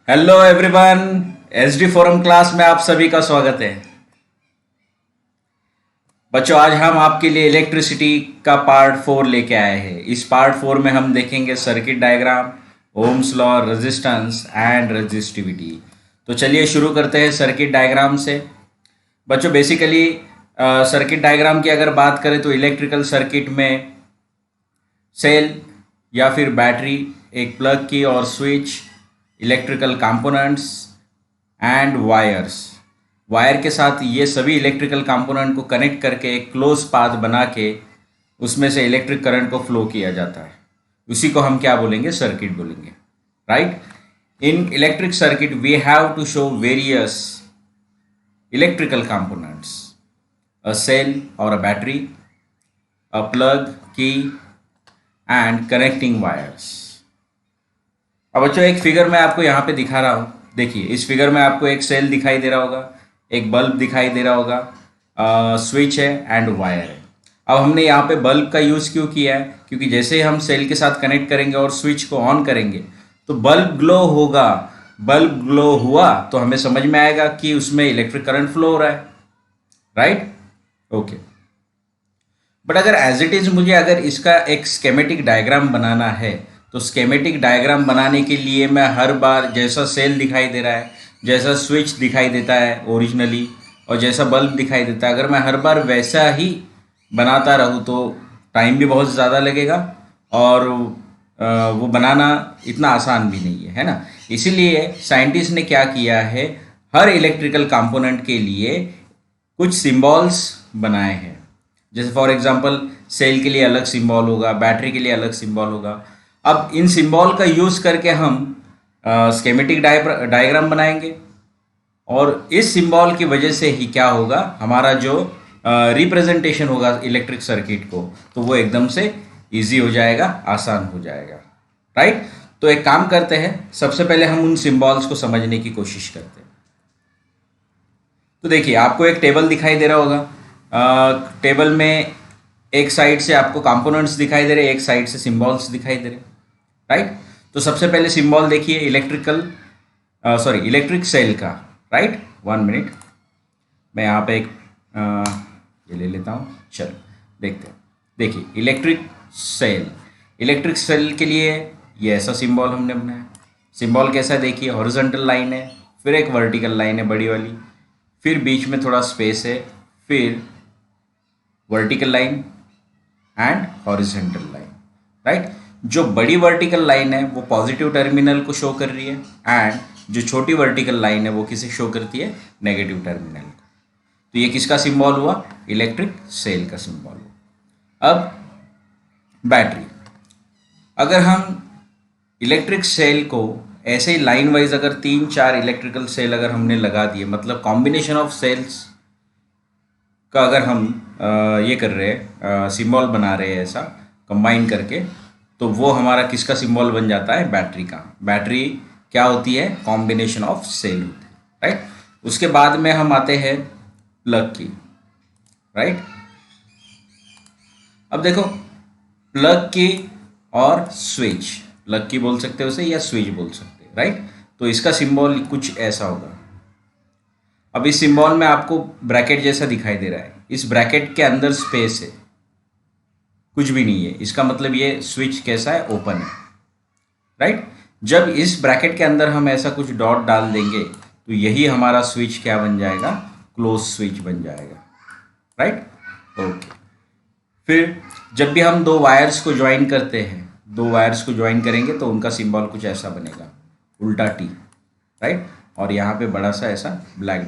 Hello everyone. SD forum class में आप सभी का स्वागत है। बच्चों, आज हम आपके लिए इलेक्ट्रिसिटी का पार्ट 4 लेके आए हैं। इस पार्ट 4 में हम देखेंगे circuit diagram, Ohm's law, resistance and resistivity. तो चलिए शुरू करते हैं सर्किट डायग्राम से। बच्चों, बेसिकली सर्किट डायग्राम की अगर बात करें तो इलेक्ट्रिकल सर्किट में सेल या फिर बैटरी, एक प्लग की और switch, electrical components and wires. Wire के साथ ये सभी इलेक्ट्रिकल कंपोनेंट को कनेक्ट करके एक क्लोज पाथ बना के उसमें से इलेक्ट्रिक करंट को फ्लो किया जाता है। उसी को हम क्या बोलेंगे? सर्किट बोलेंगे, right. In electric circuit we have to show various electrical components, a cell और a battery, a plug, key and connecting wires. अब बच्चों, एक फिगर मैं आपको यहाँ पे दिखा रहा हूँ। देखिए, इस फिगर में आपको एक सेल दिखाई दे रहा होगा, एक बल्ब दिखाई दे रहा होगा, स्विच है एंड वायर है। अब हमने यहाँ पे बल्ब का यूज़ क्यों किया है? क्योंकि जैसे ही हम सेल के साथ कनेक्ट करेंगे और स्विच को ऑन करेंगे तो बल्ब ग्लो होगा। बल्ब ग्लो हुआ तो हमें समझ में आएगा कि उसमें इलेक्ट्रिक करंट फ्लो हो रहा है, राइट? ओके। बट अगर एज इट इज़ मुझे अगर इसका एक स्केमेटिक डायग्राम बनाना है तो स्केमेटिक डायग्राम बनाने के लिए मैं हर बार जैसा सेल दिखाई दे रहा है, जैसा स्विच दिखाई देता है ओरिजिनली, और जैसा बल्ब दिखाई देता है, अगर मैं हर बार वैसा ही बनाता रहूँ तो टाइम भी बहुत ज़्यादा लगेगा और वो बनाना इतना आसान भी नहीं है ना। इसीलिए साइंटिस्ट ने क्या किया है, हर इलेक्ट्रिकल कंपोनेंट के लिए कुछ सिंबल्स बनाए हैं। जैसे फॉर एग्जांपल सेल के लिए अलग सिंबल होगा, बैटरी के लिए अलग सिंबल होगा। अब इन सिंबल का यूज़ करके हम स्केमेटिक डायग्राम बनाएंगे और इस सिंबल की वजह से ही क्या होगा, हमारा जो रिप्रेजेंटेशन होगा इलेक्ट्रिक सर्किट को, तो वो एकदम से इजी हो जाएगा, आसान हो जाएगा, राइट। तो एक काम करते हैं, सबसे पहले हम उन सिंबल्स को समझने की कोशिश करते हैं। तो देखिए, आपको एक टेबल दिखाई दे रहा होगा। टेबल में एक साइड से आपको कंपोनेंट्स दिखाई दे रहे, एक साइड से सिंबल्स दिखाई दे रहे, राइट। तो सबसे पहले सिंबल देखिए इलेक्ट्रिक सेल का, राइट। 1 मिनट, मैं यहाँ पे एक ये ले लेता हूँ। चलो देखते हैं। देखिए, इलेक्ट्रिक सेल के लिए ये ऐसा सिंबल हमने बनाया। सिंबल कैसा है? देखिए, हॉरिजॉन्टल लाइन है, फिर एक वर्टिकल लाइन है बड़ी वाली, फिर बीच में थोड़ा स्पेस है, फिर vertical line and horizontal line, right. जो बड़ी वर्टिकल लाइन है वो पॉजिटिव टर्मिनल को शो कर रही है एंड जो छोटी वर्टिकल लाइन है वो किसे शो करती है? नेगेटिव टर्मिनल को। तो ये किसका सिंबल हुआ? इलेक्ट्रिक सेल का सिंबल हुआ। अब बैटरी, अगर हम इलेक्ट्रिक सेल को ऐसे ही लाइन वाइज अगर 3-4 इलेक्ट्रिकल सेल अगर हमने लगा दिए, मतलब कॉम्बिनेशन ऑफ सेल्स का अगर हम ये कर रहे हैं, सिंबल बना रहे हैं ऐसा कंबाइन करके, तो वो हमारा किसका सिंबल बन जाता है? बैटरी का। बैटरी क्या होती है? कॉम्बिनेशन ऑफ सेल होती है, राइट। उसके बाद में हम आते हैं प्लग की, राइट। अब देखो, प्लग की और स्विच, प्लग की बोल सकते हो उसे या स्विच बोल सकते हैं, राइट। तो इसका सिंबल कुछ ऐसा होगा। अब इस सिंबल में आपको ब्रैकेट जैसा दिखाई दे रहा है, इस ब्रैकेट के अंदर स्पेस है, कुछ भी नहीं है। इसका मतलब ये स्विच कैसा है? ओपन है, राइट। जब इस ब्रैकेट के अंदर हम ऐसा कुछ डॉट डाल देंगे तो यही हमारा स्विच क्या बन जाएगा? क्लोज स्विच बन जाएगा, राइट। ओके। फिर जब भी हम दो वायर्स को ज्वाइन करते हैं, दो वायर्स को ज्वाइन करेंगे तो उनका सिंबल कुछ ऐसा बनेगा, उल्टा टी, राइट। और यहाँ पे बड़ा सा ऐसा ब्लैक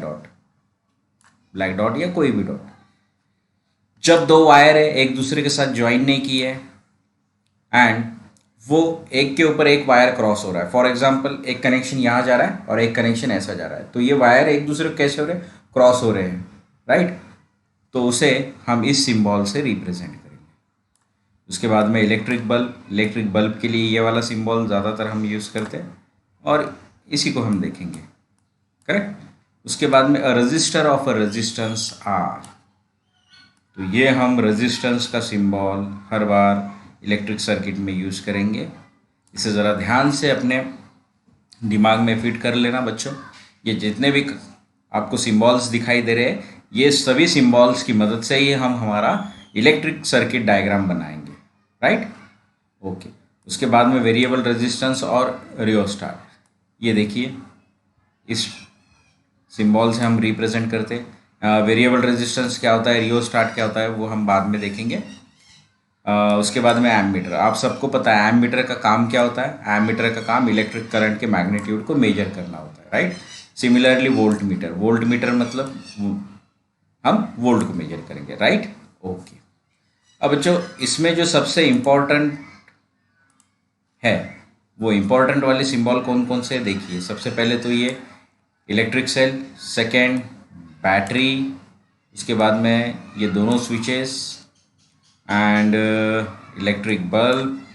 डॉट या कोई भी डॉट। जब दो वायर है एक दूसरे के साथ ज्वाइन नहीं की है एंड वो एक के ऊपर एक वायर क्रॉस हो रहा है, फॉर एग्जांपल एक कनेक्शन यहाँ जा रहा है और एक कनेक्शन ऐसा जा रहा है, तो ये वायर एक दूसरे को कैसे हो रहे हैं? क्रॉस हो रहे हैं, राइट। तो उसे हम इस सिंबल से रिप्रेजेंट करेंगे। उसके बाद में इलेक्ट्रिक बल्ब के लिए ये वाला सिंबल ज़्यादातर हम यूज़ करते हैं और इसी को हम देखेंगे, करेक्ट। उसके बाद में register of a resistance R, तो ये हम रेजिस्टेंस का सिंबल हर बार इलेक्ट्रिक सर्किट में यूज़ करेंगे। इसे ज़रा ध्यान से अपने दिमाग में फिट कर लेना बच्चों। ये जितने भी आपको सिंबल्स दिखाई दे रहे हैं, ये सभी सिंबल्स की मदद से ही हम हमारा इलेक्ट्रिक सर्किट डायग्राम बनाएंगे, राइट। ओके, उसके बाद में वेरिएबल रेजिस्टेंस और रियोस्टाट, ये देखिए इस सिंबल से हम रिप्रेजेंट करते हैं। वेरिएबल रेजिस्टेंस क्या होता है, रियोस्टाट क्या होता है, वो हम बाद में देखेंगे। उसके बाद में एमीटर, आप सबको पता है एमीटर का काम क्या होता है। एमीटर का काम इलेक्ट्रिक करंट के मैग्नीट्यूड को मेजर करना होता है, right. Similarly volt meter, volt meter मतलब हम वोल्ट को मेजर करेंगे, राइट। ओके, अब बच्चों इसमें जो सबसे इम्पोर्टेंट है वो इम्पोर्टेंट वाले सिंबल कौन कौन से देखिए। सबसे पहले तो ये इलेक्ट्रिक सेल, सेकेंड बैटरी, इसके बाद में ये दोनों switches and electric bulb,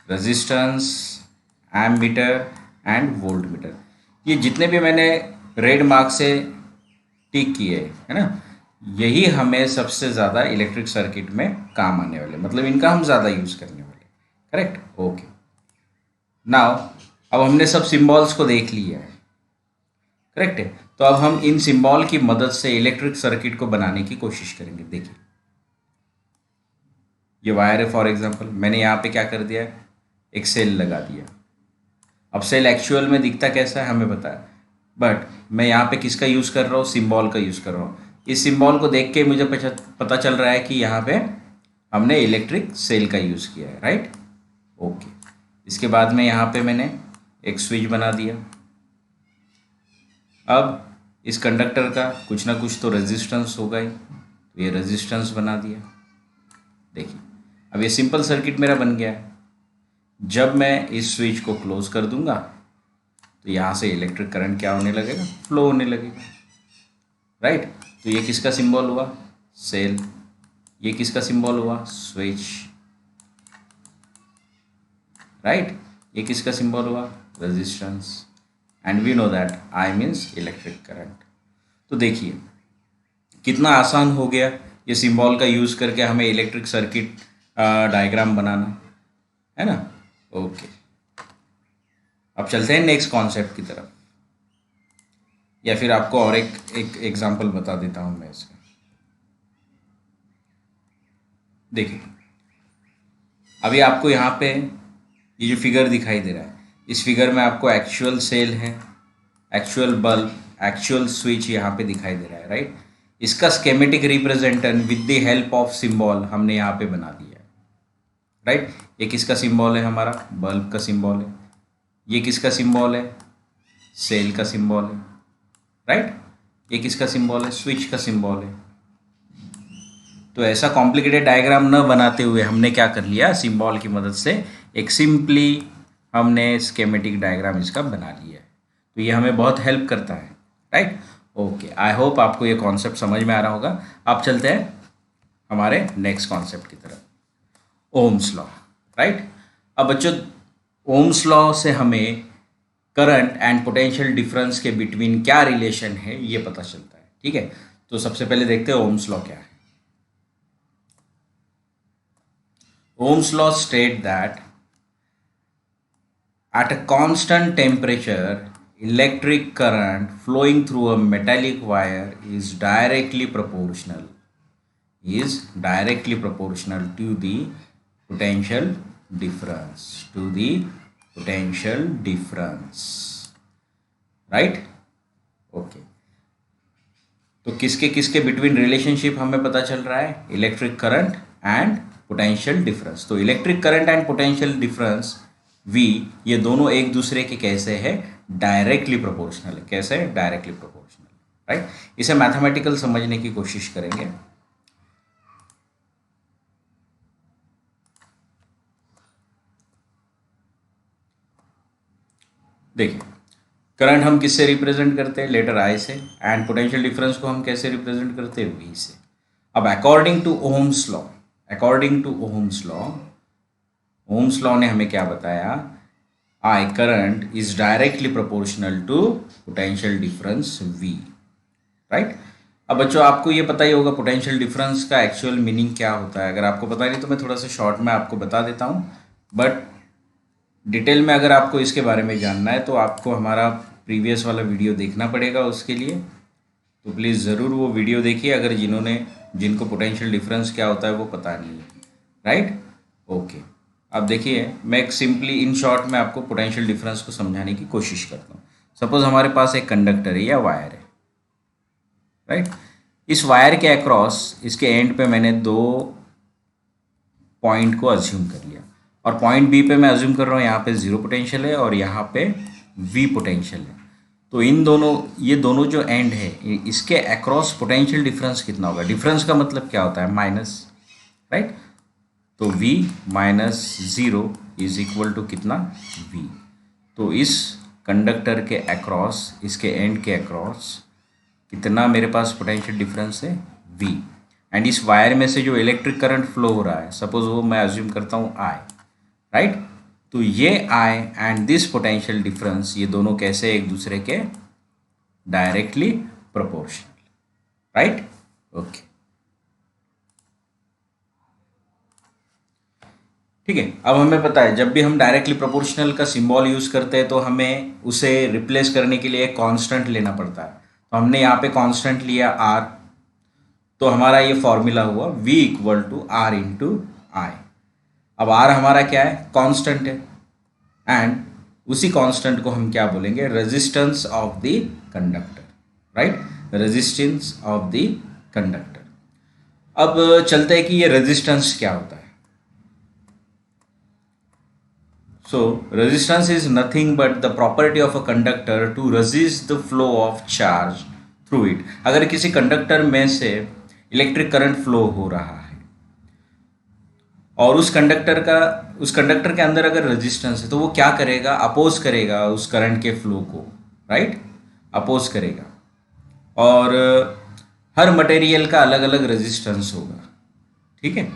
resistance, ammeter and voltmeter. ये जितने भी मैंने रेड मार्क से टिक किए है ना, यही हमें सबसे ज़्यादा इलेक्ट्रिक सर्किट में काम आने वाले, मतलब इनका हम ज़्यादा यूज़ करने वाले, करेक्ट। ओके, नाउ अब हमने सब सिंबल्स को देख लिया है, करेक्ट है। तो अब हम इन सिंबल की मदद से इलेक्ट्रिक सर्किट को बनाने की कोशिश करेंगे। देखिए ये वायर है, फॉर एग्जांपल मैंने यहाँ पे क्या कर दिया है, एक सेल लगा दिया। अब सेल एक्चुअल में दिखता कैसा है हमें पता है, बट मैं यहाँ पे किसका यूज़ कर रहा हूँ, सिंबल का यूज़ कर रहा हूँ। इस सिंबल को देख के मुझे पता चल रहा है कि यहाँ पे हमने इलेक्ट्रिक सेल का यूज़ किया है, राइट। ओके, इसके बाद में यहाँ पे मैंने एक स्विच बना दिया। अब इस कंडक्टर का कुछ ना कुछ तो रेजिस्टेंस होगा ही, तो ये रेजिस्टेंस बना दिया। देखिए अब ये सिंपल सर्किट मेरा बन गया है। जब मैं इस स्विच को क्लोज कर दूंगा तो यहाँ से इलेक्ट्रिक करंट क्या होने लगेगा, फ्लो होने लगेगा, राइट। तो ये किसका सिंबल हुआ, सेल। ये किसका सिंबल हुआ, स्विच, राइट। ये किसका सिंबल हुआ, resistance, and we know that I means electric current. तो देखिए कितना आसान हो गया ये सिंबल का यूज़ करके हमें इलेक्ट्रिक सर्किट डायग्राम बनाना, है ना। ओके, अब चलते हैं नेक्स्ट कॉन्सेप्ट की तरफ, या फिर आपको और एक एग्जांपल बता देता हूँ मैं इसका। देखिए अभी आपको यहाँ पे ये जो फिगर दिखाई दे रहा है, इस फिगर में आपको एक्चुअल सेल है, एक्चुअल बल्ब, एक्चुअल स्विच यहाँ पे दिखाई दे रहा है, राइट। इसका schematic representation with the help of symbol हमने यहाँ पे बना दिया है, राइट। ये किसका सिंबल है, हमारा बल्ब का सिंबल है। ये किसका सिंबल है, सेल का सिंबल है, राइट। ये किसका सिंबल है, स्विच का सिंबल है। तो ऐसा कॉम्प्लिकेटेड डायग्राम न बनाते हुए हमने क्या कर लिया, सिंबल की मदद से एक सिंपली हमने स्केमेटिक डायग्राम इसका बना लिया है। तो ये हमें बहुत हेल्प करता है, राइट। ओके, आई होप आपको ये कॉन्सेप्ट समझ में आ रहा होगा। अब चलते हैं हमारे नेक्स्ट कॉन्सेप्ट की तरफ, ओम्स लॉ, राइट। अब बच्चों ओम्स लॉ से हमें करंट एंड पोटेंशियल डिफरेंस के बिटवीन क्या रिलेशन है ये पता चलता है, ठीक है। तो सबसे पहले देखते हैं ओम्स लॉ क्या है। Ohm's law state that at a constant temperature electric current flowing through a metallic wire is directly proportional to the potential difference, right. Okay, तो किसके किसके बिटवीन रिलेशनशिप हमें पता चल रहा है, electric current and potential difference. तो electric current and potential difference V ये दोनों एक दूसरे के कैसे है, डायरेक्टली प्रोपोर्शनल है। कैसे, डायरेक्टली प्रोपोर्शनल, राइट। इसे मैथमेटिकल समझने की कोशिश करेंगे। देखिए करंट हम किससे रिप्रेजेंट करते हैं, लेटर I से, एंड पोटेंशियल डिफरेंस को हम कैसे रिप्रेजेंट करते हैं, V से। अब according to Ohm's law Ohm's law ने हमें क्या बताया, I current is directly proportional to potential difference V, right. अब बच्चों आपको ये पता ही होगा पोटेंशियल डिफरेंस का एक्चुअल मीनिंग क्या होता है। अगर आपको पता नहीं तो मैं थोड़ा सा शॉर्ट में आपको बता देता हूँ, बट डिटेल में अगर आपको इसके बारे में जानना है तो आपको हमारा प्रीवियस वाला वीडियो देखना पड़ेगा उसके लिए। तो प्लीज़ ज़रूर वो वीडियो देखिए अगर जिनको पोटेंशियल डिफरेंस क्या होता है वो पता नहीं है, राइट। ओके, अब देखिए मैं एक सिंपली इन शॉर्ट में आपको पोटेंशियल डिफरेंस को समझाने की कोशिश करता हूँ। सपोज हमारे पास एक कंडक्टर है या वायर है, राइट। इस वायर के अक्रॉस इसके एंड पे मैंने दो पॉइंट को अज्यूम कर लिया, और पॉइंट बी पे मैं अज्यूम कर रहा हूँ यहाँ पे जीरो पोटेंशियल है और यहाँ पे वी पोटेंशियल है। तो ये दोनों जो एंड है इसके अक्रॉस पोटेंशियल डिफरेंस कितना होगा? डिफरेंस का मतलब क्या होता है? Minus, right. तो v minus zero is equal to कितना? v। तो इस कंडक्टर के अक्रॉस, इसके एंड के अक्रॉस कितना मेरे पास पोटेंशियल डिफरेंस है? v। एंड इस वायर में से जो इलेक्ट्रिक करंट फ्लो हो रहा है, सपोज वो मैं अज्यूम करता हूँ I, राइट। तो ये I and this potential difference, ये दोनों कैसे एक दूसरे के डायरेक्टली प्रोपोर्शनल, राइट। ओके, ठीक है। अब हमें पता है जब भी हम डायरेक्टली प्रोपोर्शनल का सिंबल यूज़ करते हैं तो हमें उसे रिप्लेस करने के लिए कांस्टेंट लेना पड़ता है। तो हमने यहाँ पे कांस्टेंट लिया R, तो हमारा ये फॉर्मूला हुआ V equal to R into I. अब R हमारा क्या है? कांस्टेंट है, एंड उसी कांस्टेंट को हम क्या बोलेंगे? Resistance of the conductor, right. Resistance of the conductor. अब चलते हैं कि ये रेजिस्टेंस क्या होता है। So resistance is nothing but the property of a conductor to resist the flow of charge through it। अगर किसी कंडक्टर में से इलेक्ट्रिक करंट फ्लो हो रहा है और उस कंडक्टर के अंदर अगर रेजिस्टेंस है तो वो क्या करेगा? अपोज करेगा उस करंट के फ्लो को, राइट। अपोज करेगा। और हर मटेरियल का अलग अलग रेजिस्टेंस होगा, ठीक है।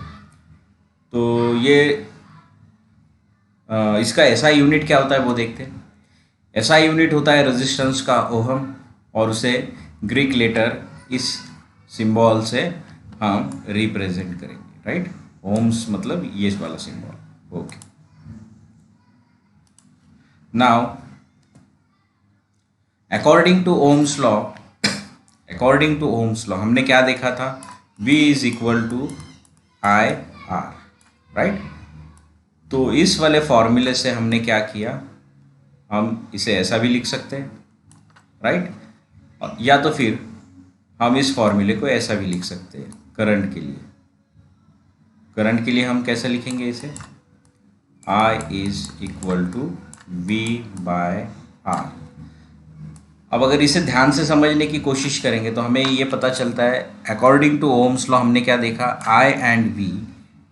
तो ये इसका एसआई यूनिट क्या होता है वो देखते हैं। एसआई यूनिट होता है रेजिस्टेंस का ओहम, और उसे ग्रीक लेटर इस सिंबल से हम रिप्रेजेंट करेंगे, राइट। ओम्स मतलब ये वाला symbol. Okay, now according to Ohm's law हमने क्या देखा था? V is equal to I R, right. तो इस वाले फॉर्मूले से हमने क्या किया? हम इसे ऐसा भी लिख सकते हैं, राइट। या तो फिर हम इस फॉर्मूले को ऐसा भी लिख सकते हैं करंट के लिए हम कैसे लिखेंगे इसे? I is equal to V by R। अब अगर इसे ध्यान से समझने की कोशिश करेंगे तो हमें ये पता चलता है, अकॉर्डिंग टू ओम्स लॉ हमने क्या देखा? I एंड V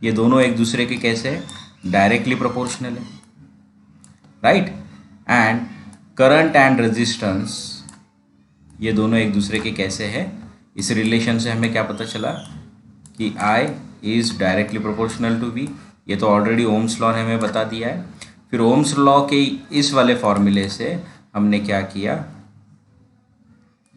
ये दोनों एक दूसरे के कैसे? डायरेक्टली प्रोपोर्शनल है, right. And current and resistance ये दोनों एक दूसरे के कैसे है? इस रिलेशन से हमें क्या पता चला कि I is directly proportional to V। ये तो ऑलरेडी ओम्स लॉ ने हमें बता दिया है। फिर ओम्स लॉ के इस वाले फॉर्मूले से हमने क्या किया?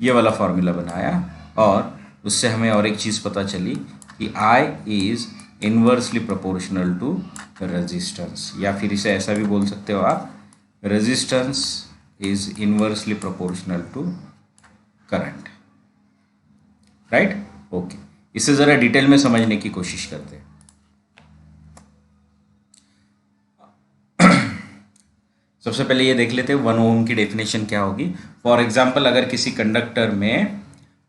ये वाला फॉर्मूला बनाया, और उससे हमें और एक चीज़ पता चली कि I is inversely proportional to resistance, या फिर इसे ऐसा भी बोल सकते हो आप, resistance is inversely proportional to current, right. Okay, इसे ज़रा डिटेल में समझने की कोशिश करते हैं। सबसे पहले ये देख लेते हैं 1 ओम की डेफिनेशन क्या होगी। फॉर एग्जाम्पल, अगर किसी कंडक्टर में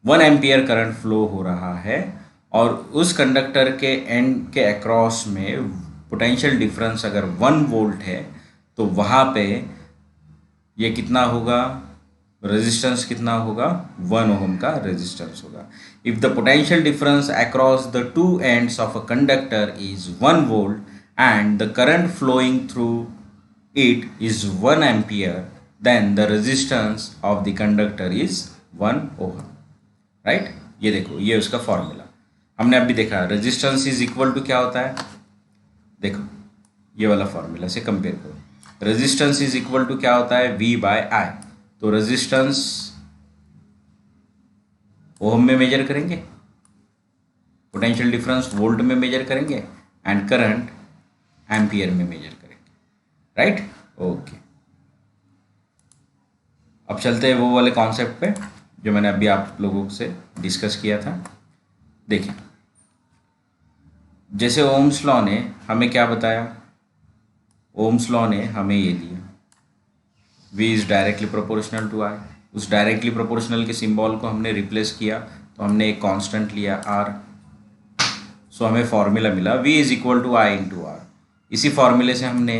1 एम्पियर करंट फ्लो हो रहा है और उस कंडक्टर के एंड के अक्रॉस में पोटेंशियल डिफरेंस अगर 1 वोल्ट है, तो वहाँ पे ये कितना होगा? रेजिस्टेंस कितना होगा? 1 ओम का रेजिस्टेंस होगा। If the potential difference across the two ends of a conductor is 1 volt and the current flowing through it is 1 ampere, then the resistance of the conductor is 1 ohm, right. ये देखो, ये उसका formula हमने अभी देखा। Resistance is equal to क्या होता है? देखो ये वाला फॉर्मूला से कंपेयर करो। रेजिस्टेंस इज इक्वल टू क्या होता है? V बाय आई। तो रेजिस्टेंस ओम में मेजर करेंगे, पोटेंशियल डिफरेंस वोल्ट में मेजर करेंगे, एंड करंट एम्पियर में मेजर करेंगे, राइट। ओके, अब चलते हैं वो वाले कॉन्सेप्ट पे जो मैंने अभी आप लोगों से डिस्कस किया था। देखिए, जैसे ओम्स लॉ ने हमें क्या बताया, ओम्स लॉ ने हमें ये दिया V is directly proportional to I। उस डायरेक्टली प्रोपोर्शनल के सिंबल को हमने रिप्लेस किया तो हमने एक कांस्टेंट लिया R। सो हमें फॉर्मूला मिला V is equal to I into R। इसी फॉर्मूले से हमने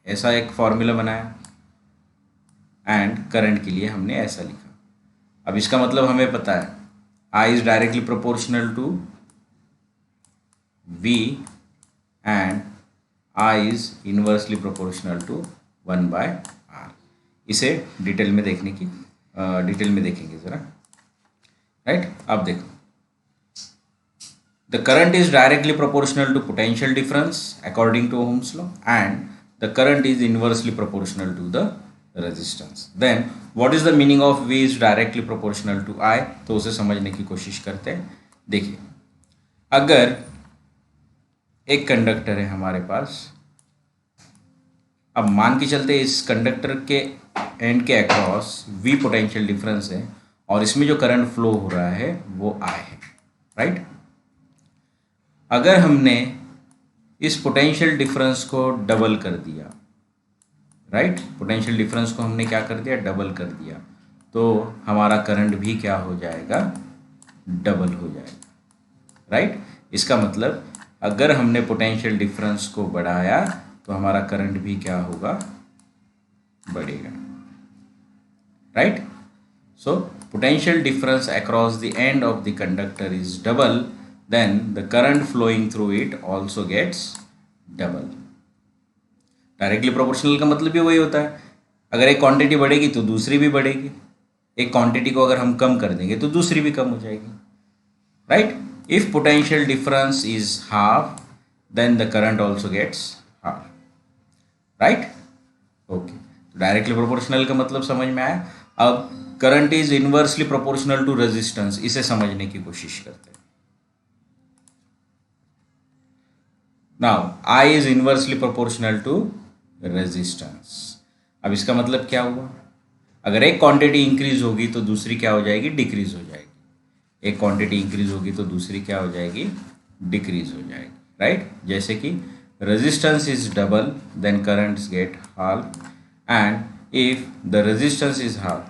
ऐसा एक फॉर्मूला बनाया एंड करंट के लिए हमने ऐसा लिखा। अब इसका मतलब हमें पता है I is directly proportional to V and I is inversely proportional to 1/R। इसे डिटेल में देखेंगे ज़रा, राइट। अब देखो, the current is directly proportional to potential difference according to Ohm's law and the current is inversely proportional to the resistance. Then what is the meaning of V is directly proportional to I, तो उसे समझने की कोशिश करते हैं। देखिए, अगर एक कंडक्टर है हमारे पास, अब मान के चलते इस कंडक्टर के एंड के अक्रॉस V पोटेंशियल डिफरेंस है और इसमें जो करंट फ्लो हो रहा है वो I है, राइट। अगर हमने इस पोटेंशियल डिफरेंस को डबल कर दिया, राइट, पोटेंशियल डिफरेंस को हमने क्या कर दिया, डबल कर दिया, तो हमारा करंट भी क्या हो जाएगा, डबल हो जाएगा, राइट। इसका मतलब अगर हमने पोटेंशियल डिफरेंस को बढ़ाया तो हमारा करंट भी क्या होगा, बढ़ेगा, right. So potential difference across the end of the conductor is double, then the current flowing through it also gets double। Directly proportional का मतलब भी वही होता है, अगर एक क्वांटिटी बढ़ेगी तो दूसरी भी बढ़ेगी, एक क्वांटिटी को अगर हम कम कर देंगे तो दूसरी भी कम हो जाएगी, right. If potential difference is half then the current also gets half, right. Okay, तो डायरेक्टली प्रोपोर्शनल का मतलब समझ में आया। अब current is inversely proportional to resistance, इसे समझने की कोशिश करते हैं। Now I is inversely proportional to resistance. अब इसका मतलब क्या हुआ, अगर एक क्वांटिटी इंक्रीज होगी तो दूसरी क्या हो जाएगी, डिक्रीज हो जाएगी। एक क्वांटिटी इंक्रीज होगी तो दूसरी क्या हो जाएगी, डिक्रीज हो जाएगी, राइट। जैसे कि resistance is double then currents get half and if the resistance is half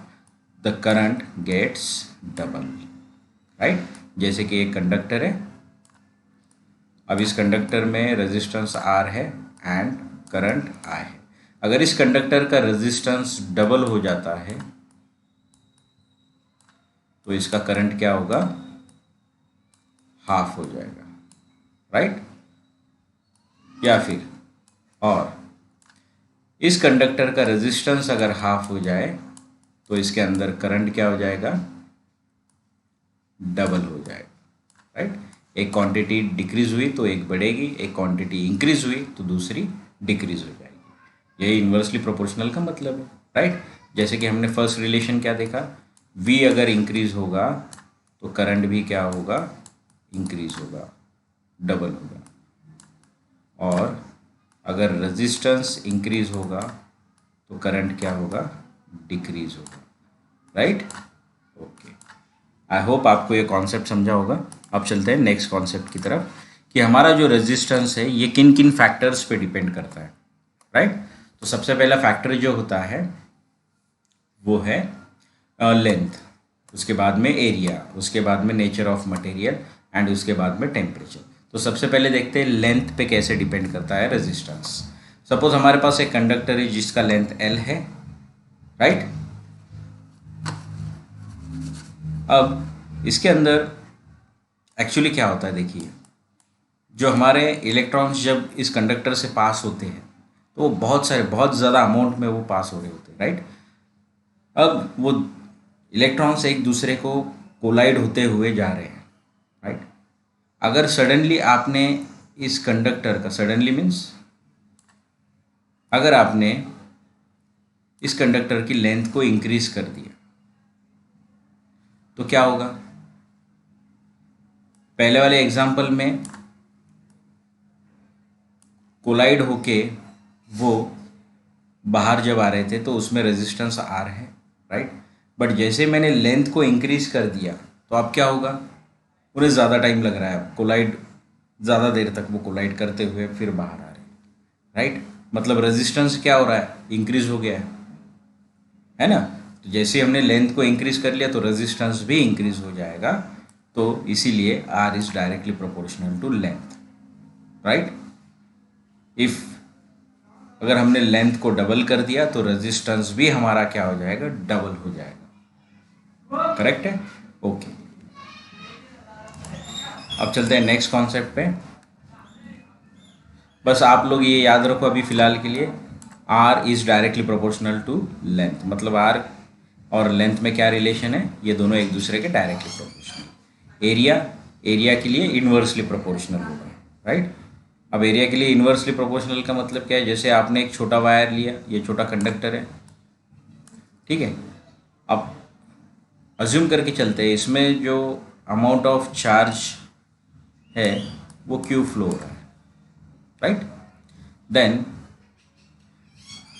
the current gets double, right. जैसे कि एक कंडक्टर है, अब इस कंडक्टर में रेजिस्टेंस R है एंड करंट I है। अगर इस कंडक्टर का रेजिस्टेंस डबल हो जाता है तो इसका करंट क्या होगा, हाफ हो जाएगा, राइट। या फिर और इस कंडक्टर का रेजिस्टेंस अगर हाफ हो जाए तो इसके अंदर करंट क्या हो जाएगा, डबल हो जाएगा, राइट। एक क्वांटिटी डिक्रीज हुई तो एक बढ़ेगी, एक क्वांटिटी इंक्रीज हुई तो दूसरी डिक्रीज हो जाएगी। यही इन्वर्सली प्रोपोर्शनल का मतलब है, राइट। जैसे कि हमने फर्स्ट रिलेशन क्या देखा, V अगर इंक्रीज होगा तो करंट भी क्या होगा, इंक्रीज होगा, डबल होगा, और अगर रेजिस्टेंस इंक्रीज होगा तो करंट क्या होगा, डिक्रीज होगा, राइट। ओके, आई होप आपको ये कॉन्सेप्ट समझा होगा। अब चलते हैं नेक्स्ट कॉन्सेप्ट की तरफ कि हमारा जो रेजिस्टेंस है ये किन किन फैक्टर्स पे डिपेंड करता है, राइट। तो सबसे पहला फैक्टर जो होता है वो है लेंथ, उसके बाद में एरिया, उसके बाद में नेचर ऑफ मटेरियल एंड उसके बाद में टेम्परेचर। तो सबसे पहले देखते हैं लेंथ पे कैसे डिपेंड करता है रेजिस्टेंस। सपोज हमारे पास एक कंडक्टर है जिसका लेंथ L है, राइट। अब इसके अंदर एक्चुअली क्या होता है, देखिए, जो हमारे इलेक्ट्रॉन्स जब इस कंडक्टर से पास होते हैं तो वो बहुत ज़्यादा अमाउंट में वो पास हो रहे होते हैं, राइट। अब वो इलेक्ट्रॉन्स एक दूसरे को कोलाइड होते हुए जा रहे हैं, राइट। अगर सडनली आपने इस कंडक्टर का, सडनली मीन्स अगर आपने इस कंडक्टर की लेंथ को इंक्रीज कर दिया तो क्या होगा, पहले वाले एग्जाम्पल में कोलाइड होके वो बाहर जब आ रहे थे तो उसमें रेजिस्टेंस आर है, राइट। बट जैसे मैंने लेंथ को इंक्रीज कर दिया तो अब क्या होगा, उन्हें ज़्यादा टाइम लग रहा है, कोलाइड ज़्यादा देर तक वो कोलाइड करते हुए फिर बाहर आ रहे हैं, राइट। मतलब रेजिस्टेंस क्या हो रहा है, इंक्रीज हो गया है ना। तो जैसे हमने लेंथ को इंक्रीज कर लिया तो रेजिस्टेंस भी इंक्रीज हो जाएगा, तो इसीलिए R is directly proportional to length, right. If अगर हमने लेंथ को डबल कर दिया तो रेजिस्टेंस भी हमारा क्या हो जाएगा, डबल हो जाएगा, करेक्ट है, ओके। अब चलते हैं नेक्स्ट कॉन्सेप्ट पे। बस आप लोग ये याद रखो अभी फिलहाल के लिए, R is directly proportional to length, मतलब आर और लेंथ में क्या रिलेशन है, ये दोनों एक दूसरे के डायरेक्टली प्रोपोर्शनल। एरिया, एरिया के लिए इन्वर्सली प्रोपोर्शनल होगा, राइट। अब एरिया के लिए इन्वर्सली प्रोपोर्शनल का मतलब क्या है, जैसे आपने एक छोटा वायर लिया, ये छोटा कंडक्टर है, ठीक है। अब अज्यूम करके चलते हैं इसमें जो अमाउंट ऑफ चार्ज है वो क्यू फ्लो हो रहा है, राइट। देन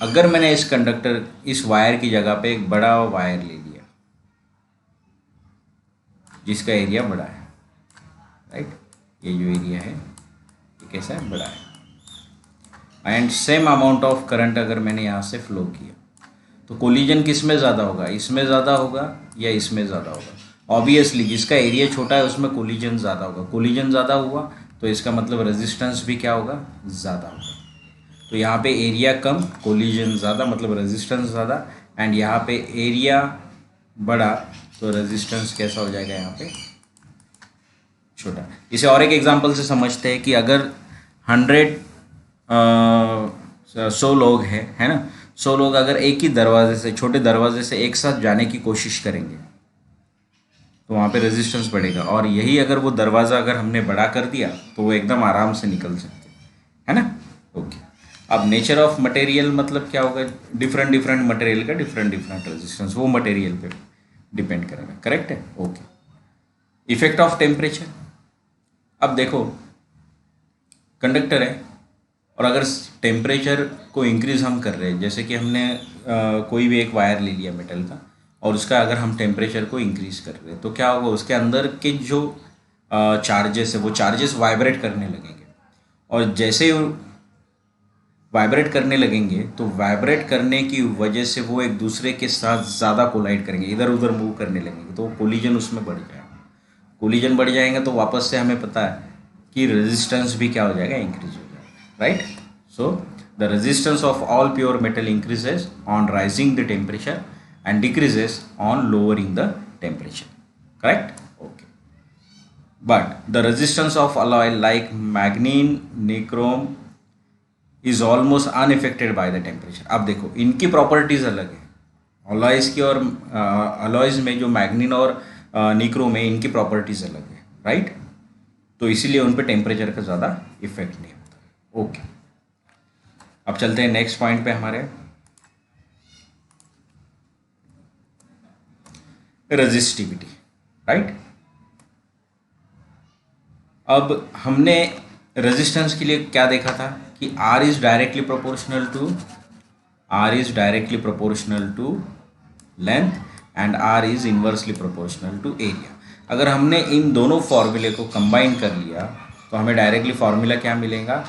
अगर मैंने इस कंडक्टर, इस वायर की जगह पे एक बड़ा वायर ले लिया जिसका एरिया बड़ा है, राइट, ये जो एरिया है ये कैसा है, बड़ा है, and same amount of current अगर मैंने यहाँ से फ्लो किया तो कोलिजन किस में ज़्यादा होगा, इसमें ज़्यादा होगा या इसमें ज़्यादा होगा। ऑब्वियसली जिसका एरिया छोटा है उसमें कोलिजन ज़्यादा होगा, कोलिजन ज़्यादा हुआ तो इसका मतलब रेजिस्टेंस भी क्या होगा, ज़्यादा होगा। तो यहाँ पे एरिया कम, कोलिजन ज़्यादा, मतलब रेजिस्टेंस ज़्यादा, एंड यहाँ पे एरिया बड़ा तो रेजिस्टेंस कैसा हो जाएगा, यहाँ पे छोटा। इसे और एक एग्जांपल से समझते हैं कि अगर 100 लोग हैं, है ना, 100 लोग अगर एक ही दरवाजे से, छोटे दरवाजे से एक साथ जाने की कोशिश करेंगे तो वहाँ पे रेजिस्टेंस बढ़ेगा, और यही अगर वो दरवाज़ा अगर हमने बड़ा कर दिया तो वो एकदम आराम से निकल सकते हैं, है ना, ओके। अब नेचर ऑफ मटेरियल मतलब क्या होगा, डिफरेंट डिफरेंट मटेरियल का डिफरेंट डिफरेंट रेजिस्टेंस, वो मटेरियल पे डिपेंड करेगा, करेक्ट है, ओके। इफेक्ट ऑफ टेम्परेचर, अब देखो कंडक्टर है और अगर टेम्परेचर को इंक्रीज हम कर रहे हैं, जैसे कि हमने कोई भी एक वायर ले लिया मेटल का और उसका अगर हम टेम्परेचर को इंक्रीज कर रहे हैं तो क्या होगा, उसके अंदर के जो चार्जेस है वो चार्जेस वाइब्रेट करने लगेंगे, और जैसे ही वाइब्रेट करने लगेंगे तो वाइब्रेट करने की वजह से वो एक दूसरे के साथ ज़्यादा कोलाइड करेंगे, इधर उधर मूव करने लगेंगे, तो कोलिजन उसमें बढ़ जाएगा। कोलिजन बढ़ जाएगा तो वापस से हमें पता है कि रेजिस्टेंस भी क्या हो जाएगा, इंक्रीज हो जाएगा, right. So the resistance of all pure metal increases on rising the temperature and decreases on lowering the temperature, correct, okay. But the resistance of alloy like मैग्नीन, nichrome is almost unaffected by the temperature. अब देखो इनकी properties अलग है, alloys की, और alloys में जो मैग्नीन और निक्रोम है इनकी प्रॉपर्टीज अलग है, राइट। तो इसीलिए उन पर टेम्परेचर का ज़्यादा इफेक्ट नहीं होता, ओके। अब चलते हैं नेक्स्ट पॉइंट पे हमारे, रेजिस्टिविटी, राइट। अब हमने रेजिस्टेंस के लिए क्या देखा था कि R is directly proportional to length and R is inversely proportional to area. अगर हमने इन दोनों फॉर्मूले को कंबाइन कर लिया तो हमें डायरेक्टली फॉर्मूला क्या मिलेगा,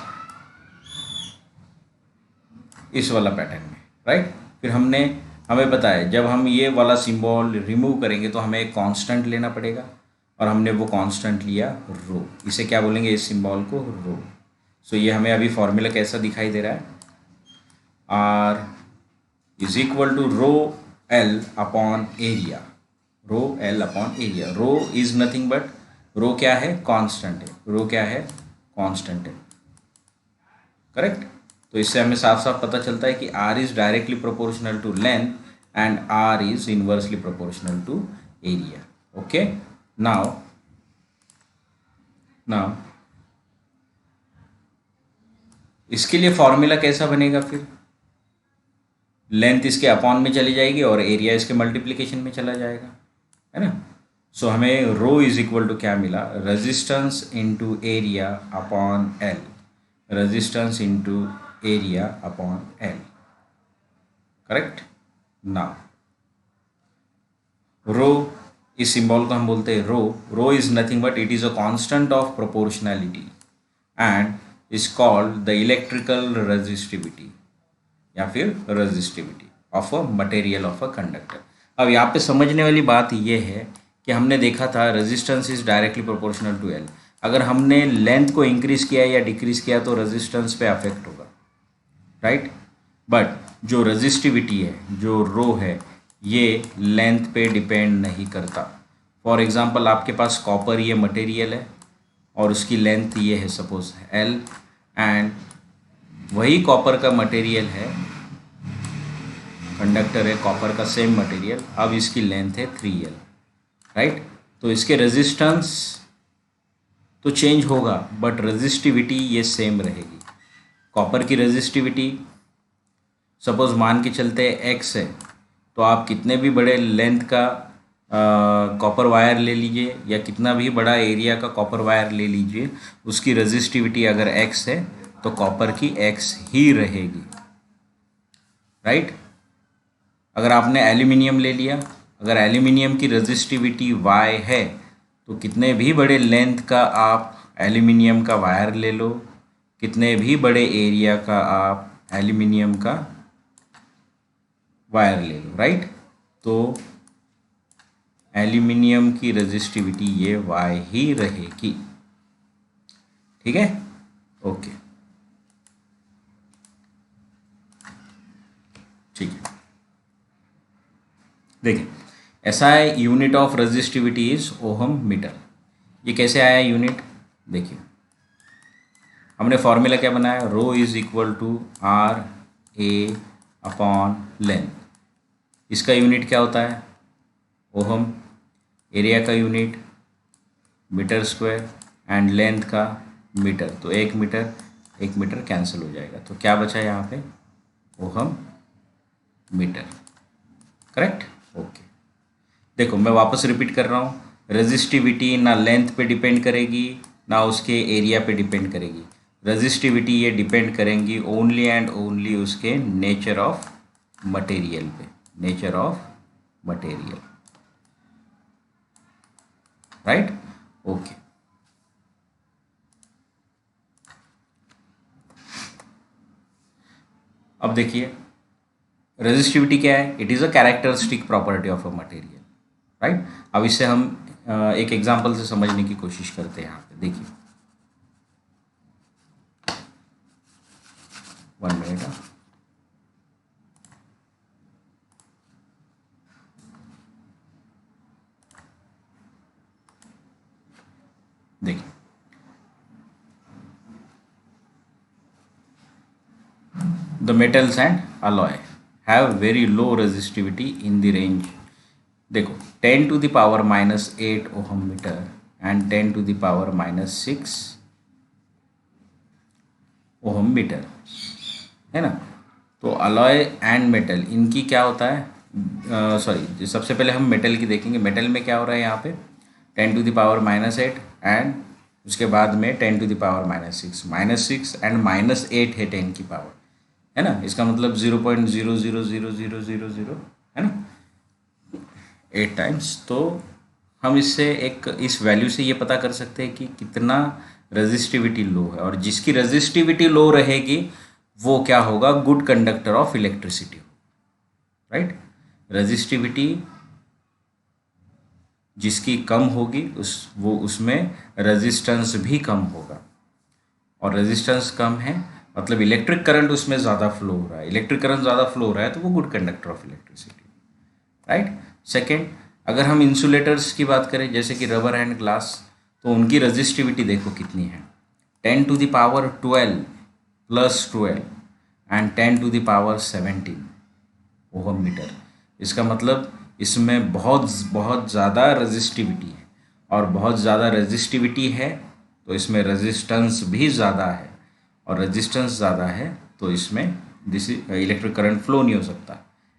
इस वाला पैटर्न में, राइट। फिर हमें पता है जब हम ये वाला सिंबल रिमूव करेंगे तो हमें एक कांस्टेंट लेना पड़ेगा, और हमने वो कांस्टेंट लिया रो, इसे क्या बोलेंगे, इस सिंबल को रो। सो ये हमें अभी फॉर्मूला कैसा दिखाई दे रहा है, R is equal to rho L upon area, rho L upon area. Rho is nothing but, rho क्या है, कांस्टेंट है, रो क्या है, कांस्टेंट है, करेक्ट। तो इससे हमें साफ साफ पता चलता है कि R is directly proportional to length and R is inversely proportional to area, okay. Now इसके लिए फॉर्मूला कैसा बनेगा, फिर लेंथ इसके अपॉन में चली जाएगी और एरिया इसके मल्टीप्लिकेशन में चला जाएगा, है ना। सो हमें रो इज इक्वल टू क्या मिला, resistance into area upon L, resistance into area upon L, correct. Now rho, इस सिंबल को हम बोलते हैं rho. Rho is nothing but it is a constant of proportionality and is called the electrical resistivity या फिर resistivity of a material of a conductor. अब यहाँ पे समझने वाली बात यह है कि हमने देखा था resistance is directly proportional to L. अगर हमने लेंथ को इंक्रीज किया या डिक्रीज किया तो रेजिस्टेंस पे अफेक्ट होगा, राइट। बट जो रेजिस्टिविटी है, जो रो है, ये लेंथ पे डिपेंड नहीं करता। फॉर एग्जांपल आपके पास कॉपर ये मटेरियल है और उसकी लेंथ ये है सपोज एल, एंड वही कॉपर का मटेरियल है, कंडक्टर है कॉपर का सेम मटेरियल, अब इसकी लेंथ है 3L, राइट। तो इसके रेजिस्टेंस तो चेंज होगा बट रेजिस्टिविटी ये सेम रहेगी। कॉपर की रेजिस्टिविटी सपोज मान के चलते हैं x है, तो आप कितने भी बड़े लेंथ का कॉपर वायर ले लीजिए या कितना भी बड़ा एरिया का कॉपर वायर ले लीजिए, उसकी रेजिस्टिविटी अगर x है तो कॉपर की x ही रहेगी, राइट। अगर आपने एल्यूमिनियम ले लिया, अगर एल्यूमिनियम की रेजिस्टिविटी y है तो कितने भी बड़े लेंथ का आप एल्यूमिनियम का वायर ले लो, कितने भी बड़े एरिया का आप एल्यूमिनियम का वायर ले लो, राइट। तो एल्यूमिनियम की रेजिस्टिविटी ये y ही रहेगी, ठीक है, ओके, ठीक है। देखिए SI unit of resistivity is ohm metre. ये कैसे आया यूनिट, देखिए हमने फॉर्मूला क्या बनाया, rho is equal to R A upon length. इसका यूनिट क्या होता है, ओहम, एरिया का unit metre square and length का मीटर, तो 1 मीटर कैंसिल हो जाएगा, तो क्या बचा यहाँ पे, ओहम मीटर, करेक्ट, ओके। देखो मैं वापस रिपीट कर रहा हूँ, रेजिस्टिविटी ना लेंथ पे डिपेंड करेगी ना उसके एरिया पे डिपेंड करेगी। रेजिस्टिविटी ये डिपेंड करेंगी ओनली एंड ओनली उसके नेचर ऑफ मटेरियल पे, nature of material, right, okay. अब देखिए रेजिस्टिविटी क्या है, it is a characteristic property of a material, right. अब इससे हम एक एग्जांपल से समझने की कोशिश करते हैं। यहाँ पे देखिए 1 मिनट, देखिए the metals and alloy have very low resistivity in the range, देखो 10 to the power minus 8 ohm metre and 10 to the power minus 6 ohm metre, है ना। तो अलॉय एंड मेटल इनकी क्या होता है, सॉरी सबसे पहले हम मेटल की देखेंगे। मेटल में क्या हो रहा है यहाँ पे 10 to the power minus 8 and उसके बाद में 10 to the power minus 6 and -8 है 10 की पावर, है ना। इसका मतलब 0.000000 है ना, 8 टाइम्स। तो हम इससे इस वैल्यू से ये पता कर सकते हैं कि कितना रेजिस्टिविटी लो है, और जिसकी रेजिस्टिविटी लो रहेगी वो क्या होगा, good conductor of electricity, right. Resistivity जिसकी कम होगी उसमें रेजिस्टेंस भी कम होगा, और रेजिस्टेंस कम है मतलब इलेक्ट्रिक करंट उसमें ज़्यादा फ्लो हो रहा है, इलेक्ट्रिक करंट ज़्यादा फ्लो हो रहा है तो वो good conductor of electricity, right. Second, अगर हम इंसुलेटर्स की बात करें जैसे कि रबर एंड ग्लास, तो उनकी रेजिस्टिविटी देखो कितनी है, 10 to the power 12 plus 12 and 10 to the power 17 ohm metre. इसका मतलब इसमें बहुत बहुत ज़्यादा रेजिस्टिविटी है, और बहुत ज़्यादा रेजिस्टिविटी है तो इसमें रेजिस्टेंस भी ज़्यादा है, और रेजिस्टेंस ज़्यादा है तो इसमें इलेक्ट्रिक करंट फ्लो नहीं हो सकता,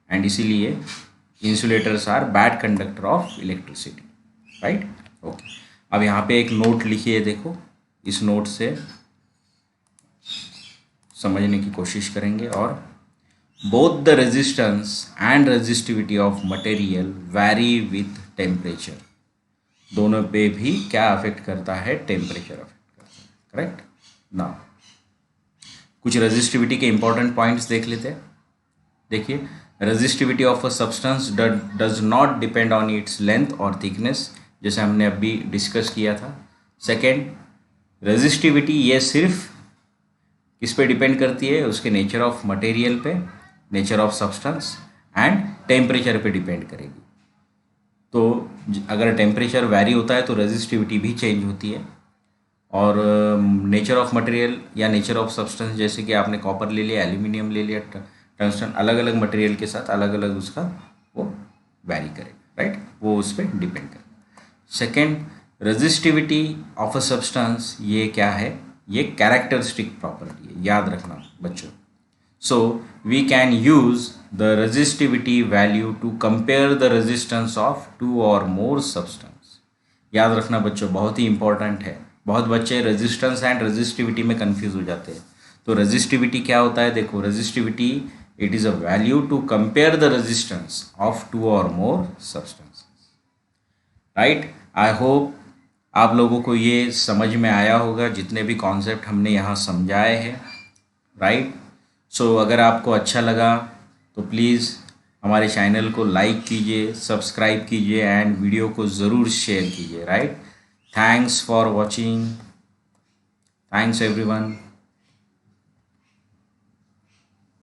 एंड इसीलिए insulators are bad conductor of electricity, right, okay. अब यहाँ पे एक नोट लिखिए, देखो इस नोट से समझने की कोशिश करेंगे। और both the resistance and resistivity of material vary with temperature. दोनों पे भी क्या अफेक्ट करता है, टेम्परेचर अफेक्ट करता है, करेक्ट ना। कुछ रेजिस्टिविटी के इंपॉर्टेंट पॉइंट्स देख लेते हैं। देखिए, resistivity of a substance does not depend on its length और थिकनेस, जैसे हमने अभी डिस्कस किया था। सेकेंड, रेजिस्टिविटी ये सिर्फ किस पे डिपेंड करती है, उसके नेचर ऑफ मटेरियल पे, nature of substance and temperature पे डिपेंड करेगी। तो अगर टेम्परेचर वैरी होता है तो रेजिस्टिविटी भी चेंज होती है। और नेचर ऑफ मटेरियल या नेचर ऑफ सब्सटेंस, जैसे कि आपने कॉपर ले लिया, एल्यूमिनियम ले लिया, टंगस्टन, अलग अलग मटेरियल के साथ अलग अलग उसका वो वैरी करेगा, राइट, वो उस पर डिपेंड करेगा। Second, resistivity of a substance ये क्या है, ये कैरेक्टरिस्टिक प्रॉपर्टी है, याद रखना बच्चों। So we can use the resistivity value to compare the resistance of two or more substance। याद रखना बच्चों, बहुत ही इंपॉर्टेंट है। बहुत बच्चे रेजिस्टेंस एंड रेजिस्टिविटी में कंफ्यूज हो जाते हैं। तो रेजिस्टिविटी क्या होता है, देखो, resistivity it is a value to compare the resistance of two or more substances, right. I hope आप लोगों को ये समझ में आया होगा, जितने भी कॉन्सेप्ट हमने यहाँ समझाए हैं, राइट। सो अगर आपको अच्छा लगा तो प्लीज़ हमारे चैनल को लाइक कीजिए, सब्सक्राइब कीजिए एंड वीडियो को ज़रूर शेयर कीजिए, right. Thanks for watching, thanks everyone.